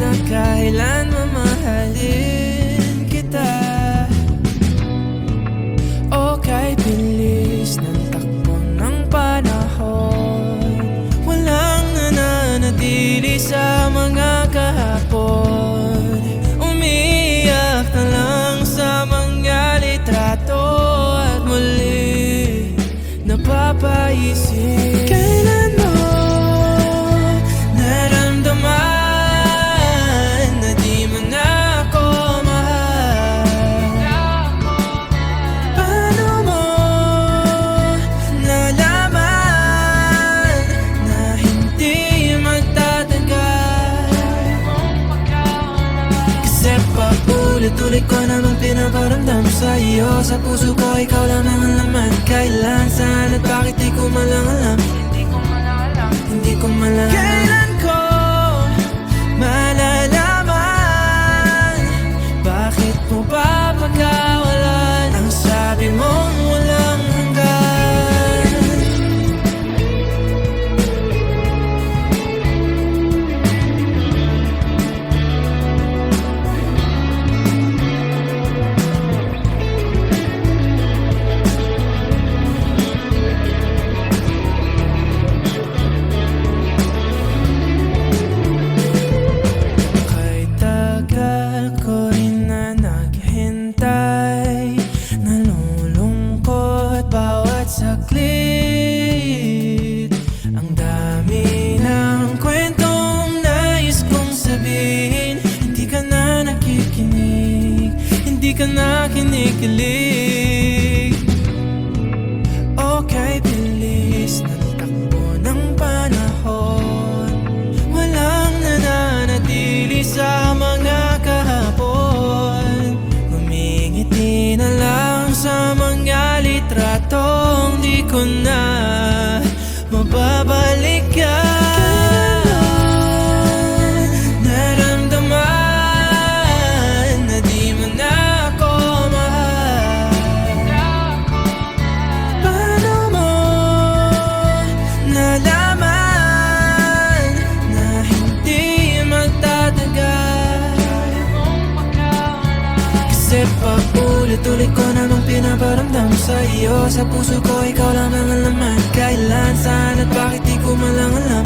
na kailan mamahalin kita. O kay bilis ng takbo ng panahon, walang nananatili sa mga kahapon. Umiiyak na lang sa mga litrato at muli napapaisip, kailan mo naramdaman na di mo na ako mahal? Paano mo nalaman na hindi magtatagal? Kasi paulit-ulit ko namang pinaparamdam sa iyo. Sa puso ko ikaw lang ang laman. Kailan, saan at bakit di ko malang alam. Hindi ko malang kailan ko malalaman. Bakit mo ba pagkawalan ang sabi mong walang hanggan? Kay tagal ko rin na naghintay, nalulungkot bawat saglit. Ang dami ng kwentong nais kong sabihin, hindi ka na nakikinig, hindi ka na kinikilig. Okay, bilis ng takbo ng panahon, walang nananatili sa mga kahapon. Humingiti na lang sa mga litratong di ko na mababalikan. Naramdaman na di mo na ako mahal. Paano mo nalaman na hindi magtatagal? Kasi paulit-ulit ko namang pinaparamdam sa iyo. Sa puso ko ikaw lang ang laman. Kailan, saan at bakit di ko malang alam.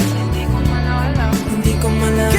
Hindi ko malang